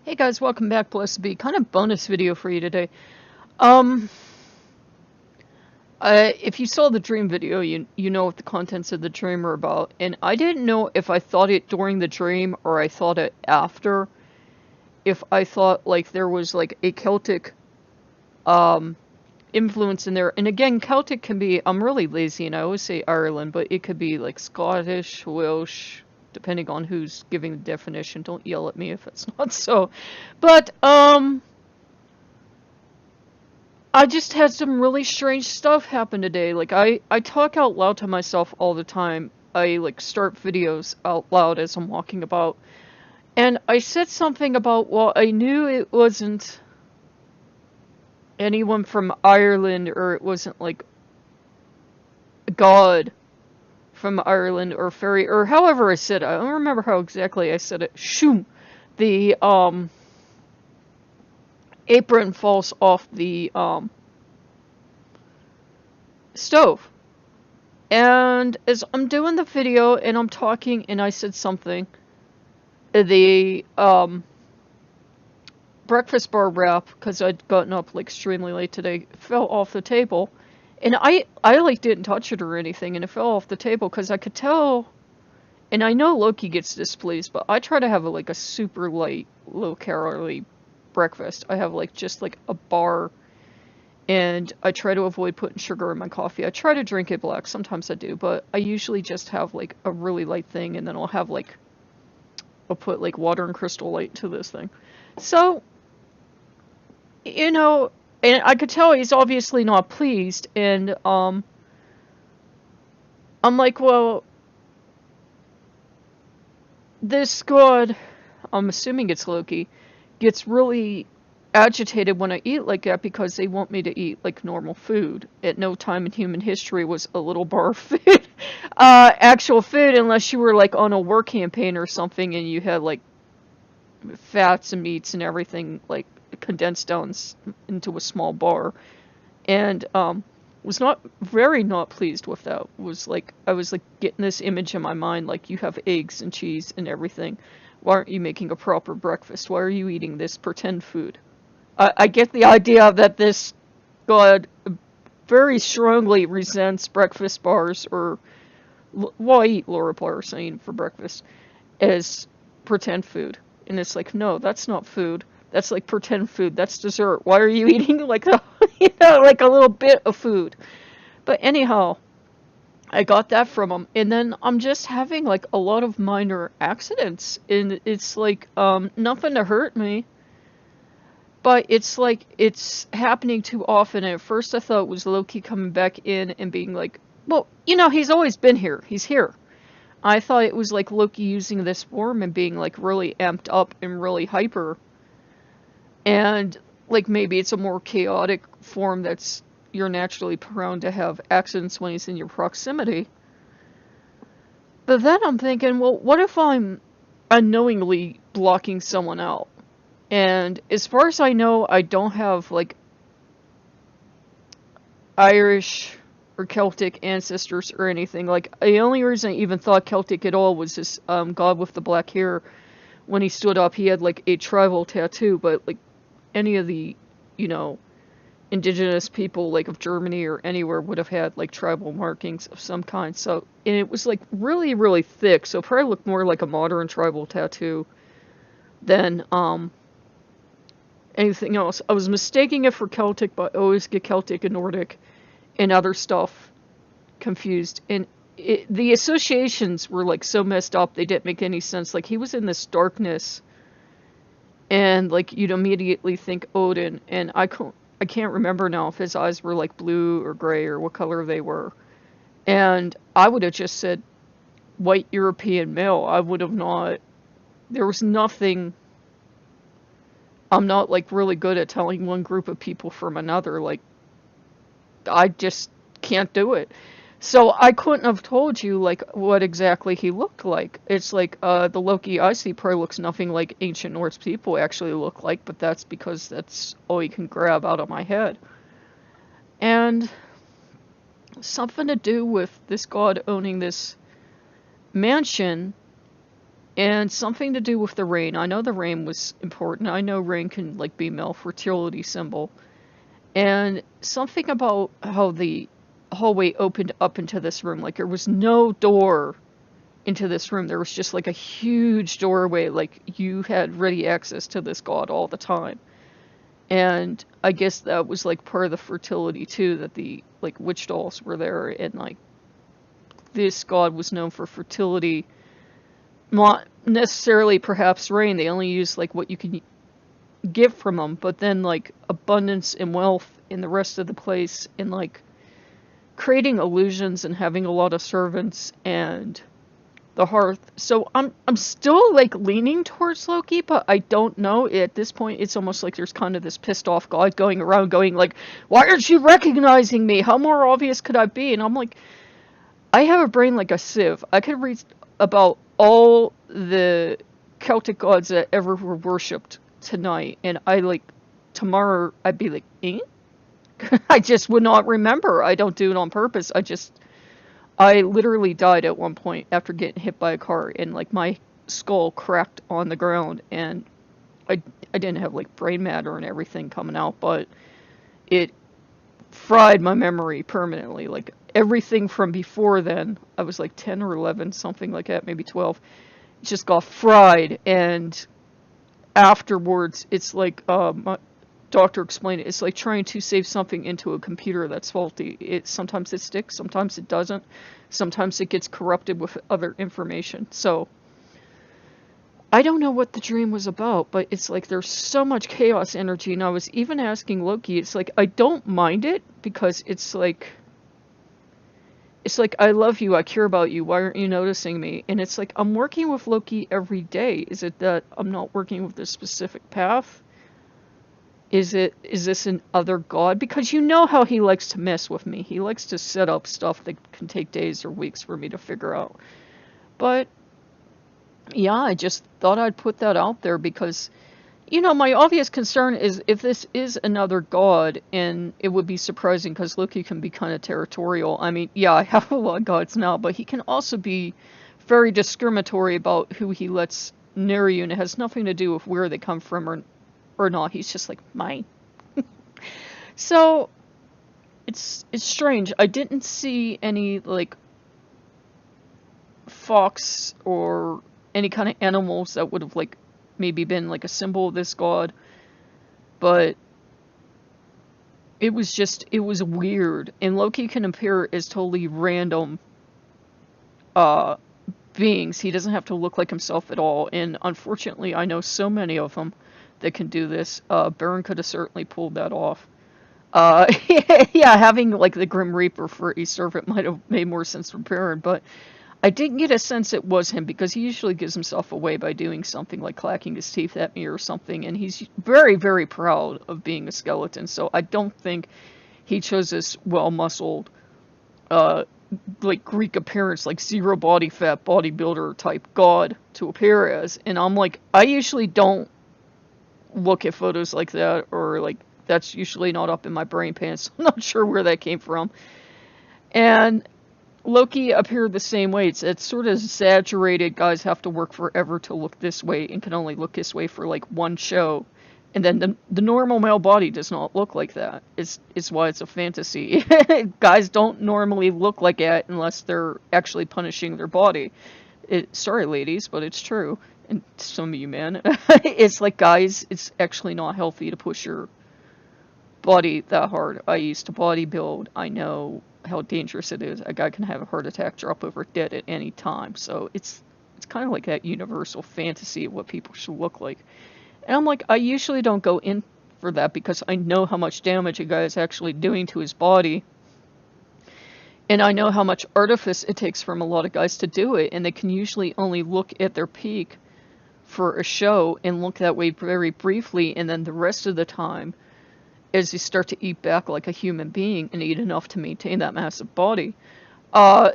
Hey guys, welcome back. Blessed be. Kind of bonus video for you today. Um, if you saw the dream video, you know what the contents of the dream are about. And I didn't know if I thought it during the dream or I thought it after. If I thought like there was like a Celtic influence in there. And again, Celtic can be, I'm really lazy and I always say Ireland, but it could be like Scottish, Welsh, depending on who's giving the definition. Don't yell at me if it's not so. But I just had some really strange stuff happen today. Like I talk out loud to myself all the time. I like start videos out loud as I'm walking about. And I said something about, well, I knew it wasn't anyone from Ireland or it wasn't like God from Ireland or fairy or however I said it. I don't remember how exactly I said it. Shoom. The apron falls off the stove. And as I'm doing the video and I'm talking and I said something, the breakfast bar wrap, because I'd gotten up like extremely late today, fell off the table. And I like didn't touch it or anything, and it fell off the table because I could tell. And I know Loki gets displeased, but I try to have like a super light, low calorie breakfast. I have like just like a bar, and I try to avoid putting sugar in my coffee. I try to drink it black. Sometimes I do, but I usually just have like a really light thing, and then I'll put like water and crystal light to this thing. So, you know, and I could tell he's obviously not pleased, and I'm like, well, this god, I'm assuming it's Loki, gets really agitated when I eat like that because they want me to eat like normal food. At no time in human history was a little bar of food actual food, unless you were like on a war campaign or something and you had like fats and meats and everything like condensed down into a small bar. And was not very not pleased with that. Was like I was like getting this image in my mind like you have eggs and cheese and everything. Why aren't you making a proper breakfast? Why are you eating this pretend food? I get the idea that this god very strongly resents breakfast bars or, well, I eat Laura Parsine for breakfast as pretend food. And it's like, no, that's not food. That's like pretend food. That's dessert. Why are you eating like a, like a little bit of food? But anyhow, I got that from him. And then I'm just having like a lot of minor accidents. And it's like, nothing to hurt me. But it's like, it's happening too often. And at first I thought it was Loki coming back in and being like, well, he's always been here. He's here. I thought it was like Loki using this form and being like really amped up and really hyper. And like maybe it's a more chaotic form that's you're naturally prone to have accidents when he's in your proximity. But then I'm thinking, well, what if I'm unknowingly blocking someone out? And as far as I know, I don't have like Irish or Celtic ancestors or anything. Like the only reason I even thought Celtic at all was this god with the black hair. When he stood up, he had like a tribal tattoo, but like any of the, indigenous people like of Germany or anywhere would have had like tribal markings of some kind. So, and it was like really, really thick. So it probably looked more like a modern tribal tattoo than anything else. I was mistaking it for Celtic, but I always get Celtic and Nordic and other stuff confused. And the associations were like so messed up, they didn't make any sense. Like he was in this darkness, and like you'd immediately think Odin, and I can't remember now if his eyes were like blue or gray or what color they were. And I would have just said white European male. I would have not. There was nothing. I'm not like really good at telling one group of people from another. Like I just can't do it. So I couldn't have told you like what exactly he looked like. It's like the Loki I see probably looks nothing like ancient Norse people actually look like, but that's because that's all you can grab out of my head. And something to do with this god owning this mansion and something to do with the rain. I know the rain was important. I know rain can like be male fertility symbol. And something about how the hallway opened up into this room. Like there was no door into this room. There was just like a huge doorway. Like you had ready access to this god all the time. And I guess that was like part of the fertility too, that the like witch dolls were there, and like this god was known for fertility. Not necessarily perhaps rain. They only used like what you can get from them, but then like abundance and wealth in the rest of the place, and like creating illusions and having a lot of servants and the hearth. So I'm still like leaning towards Loki, but I don't know. At this point, it's almost like there's kind of this pissed off god going around going like, why aren't you recognizing me? How more obvious could I be? And I'm like, I have a brain like a sieve. I could read about all the Celtic gods that ever were worshipped tonight, and I like tomorrow I'd be like, eh? I just would not remember. I don't do it on purpose. I literally died at one point after getting hit by a car, and like my skull cracked on the ground, and I didn't have like brain matter and everything coming out, but it fried my memory permanently. Like everything from before then, I was like 10 or 11, something like that, maybe 12, just got fried. And afterwards, it's like my doctor explained it. It's like trying to save something into a computer that's faulty. Sometimes it sticks, sometimes it doesn't, sometimes it gets corrupted with other information. So I don't know what the dream was about, but it's like there's so much chaos energy. And I was even asking Loki, it's like I don't mind it, because it's like I love you, I care about you, why aren't you noticing me? And it's like I'm working with Loki every day. Is it that I'm not working with this specific path? Is this an other god? Because you know how he likes to mess with me. He likes to set up stuff that can take days or weeks for me to figure out. But yeah, I just thought I'd put that out there because, you know, my obvious concern is if this is another god, and it would be surprising because Loki can be kind of territorial. I mean, yeah, I have a lot of gods now, but he can also be very discriminatory about who he lets near you, and it has nothing to do with where they come from or not. He's just like, mine. So it's strange. I didn't see any like fox or any kind of animals that would have like maybe been like a symbol of this god, but it was weird. And Loki can appear as totally random beings. He doesn't have to look like himself at all, and unfortunately I know so many of them that can do this. Baron could have certainly pulled that off. Yeah, having like the Grim Reaper for a servant might have made more sense for Baron, but I didn't get a sense it was him, because he usually gives himself away by doing something like clacking his teeth at me or something, and he's very, very proud of being a skeleton, so I don't think he chose this well-muscled, like Greek appearance, like zero body fat bodybuilder type god to appear as. And I'm like, I usually don't look at photos like that, or like that's usually not up in my brain pan, so I'm not sure where that came from. And Loki appeared the same way. It's sort of exaggerated. Guys have to work forever to look this way and can only look this way for like one show. And then the normal male body does not look like that. It's why it's a fantasy. Guys don't normally look like that unless they're actually punishing their body. Sorry, ladies, but it's true. And some of you men. It's like, guys, it's actually not healthy to push your body that hard. I used to bodybuild. I know how dangerous it is. A guy can have a heart attack, drop over dead at any time. So it's kind of like that universal fantasy of what people should look like. And I'm like, I usually don't go in for that because I know how much damage a guy is actually doing to his body. And I know how much artifice it takes from a lot of guys to do it. And they can usually only look at their peak for a show and look that way very briefly. And then the rest of the time, as you start to eat back like a human being and eat enough to maintain that massive body, they're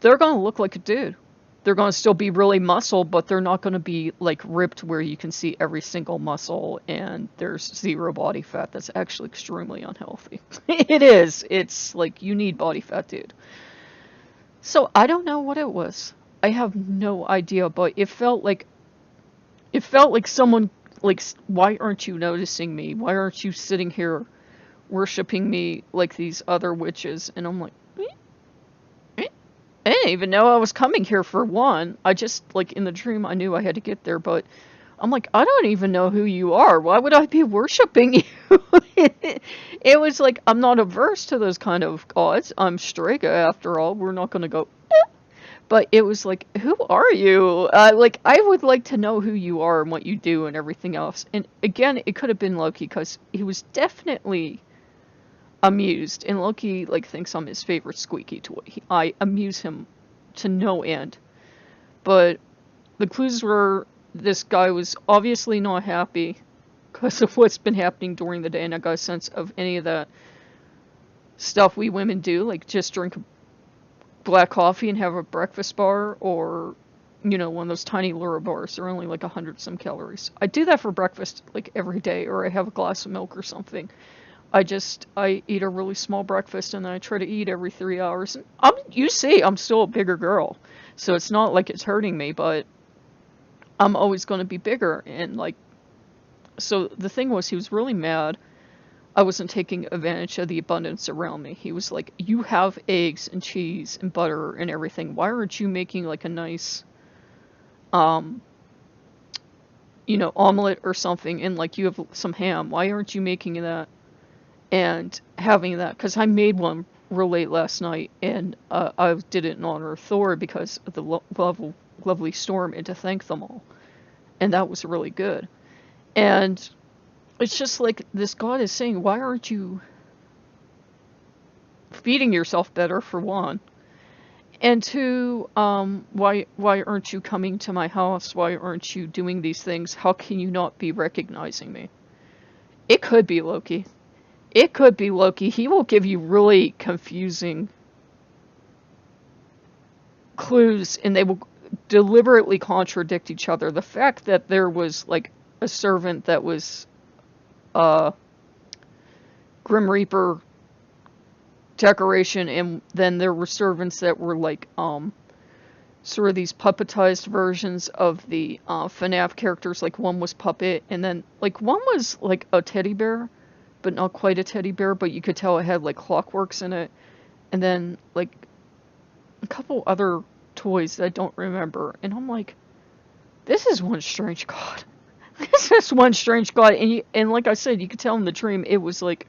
going to look like a dude. They're going to still be really muscle, but they're not going to be like ripped where you can see every single muscle and there's zero body fat. That's actually extremely unhealthy. It is. It's like you need body fat, dude. So I don't know what it was. I have no idea, but it felt like someone like, why aren't you noticing me? Why aren't you sitting here worshiping me like these other witches? And I'm like, I didn't even know I was coming here for one. I just, like, in the dream, I knew I had to get there, but I'm like, I don't even know who you are. Why would I be worshiping you? It was like, I'm not averse to those kind of gods. I'm Strega, after all. We're not going to go. But it was like, who are you? Like, I would like to know who you are and what you do and everything else. And again, it could have been Loki because he was definitely amused. And Loki, like, thinks I'm his favorite squeaky toy. I amuse him to no end. But the clues were this guy was obviously not happy because of what's been happening during the day. And I got a sense of any of the stuff we women do, like just drink black coffee and have a breakfast bar, or one of those tiny Lura bars. They're only like 100 some calories. I do that for breakfast like every day, or I have a glass of milk or something. I eat a really small breakfast and then I try to eat every 3 hours. And you see, I'm still a bigger girl, so it's not like it's hurting me, but I'm always going to be bigger. And like, so the thing was, he was really mad I wasn't taking advantage of the abundance around me. He was like, you have eggs and cheese and butter and everything. Why aren't you making like a nice, omelet or something? And like, you have some ham. Why aren't you making that and having that? Because I made one real late last night, and I did it in honor of Thor because of the lovely storm, and to thank them all. And that was really good. And it's just like this god is saying, why aren't you feeding yourself better, for one? And two, why aren't you coming to my house? Why aren't you doing these things? How can you not be recognizing me? It could be Loki. It could be Loki. He will give you really confusing clues, and they will deliberately contradict each other. The fact that there was like a servant that was Grim Reaper decoration, and then there were servants that were like sort of these puppetized versions of the FNAF characters. Like one was puppet, and then like one was like a teddy bear, but not quite a teddy bear, but you could tell it had like clockworks in it, and then like a couple other toys that I don't remember. And I'm like, this is one strange god. This is one strange god. And like I said, you could tell in the dream, it was like,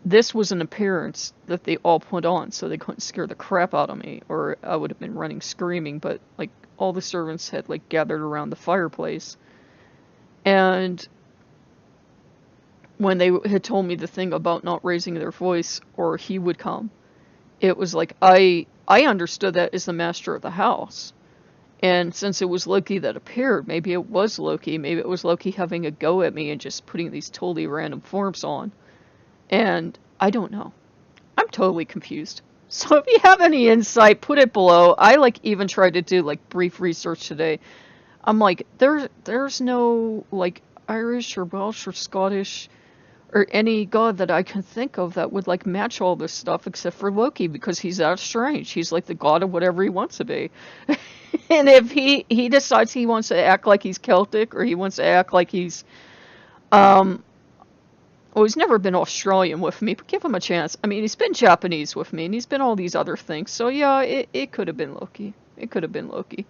this was an appearance that they all put on so they couldn't scare the crap out of me, or I would have been running screaming. But like, all the servants had like gathered around the fireplace, and when they had told me the thing about not raising their voice or he would come, it was like, I understood that as the master of the house. And since it was Loki that appeared, maybe it was Loki. Maybe it was Loki having a go at me and just putting these totally random forms on. And I don't know. I'm totally confused. So if you have any insight, put it below. I like even tried to do like brief research today. I'm like, there's no like Irish or Welsh or Scottish or any god that I can think of that would like match all this stuff except for Loki, because he's that strange. He's like the god of whatever he wants to be. And if he decides he wants to act like he's Celtic, or he wants to act like he's well, he's never been Australian with me, but give him a chance. I mean, he's been Japanese with me, and he's been all these other things. So yeah, it could have been Loki. It could have been Loki.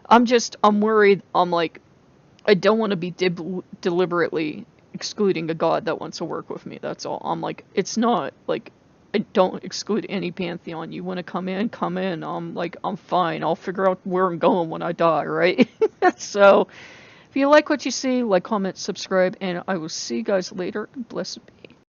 I'm worried. I'm like, I don't want to be deliberately excluding a god that wants to work with me. That's all. I'm like, it's not like, I don't exclude any pantheon. You want to come in, come in. I'm like, I'm fine. I'll figure out where I'm going when I die, right? So if you like what you see, like, comment, subscribe, and I will see you guys later. Blessed be.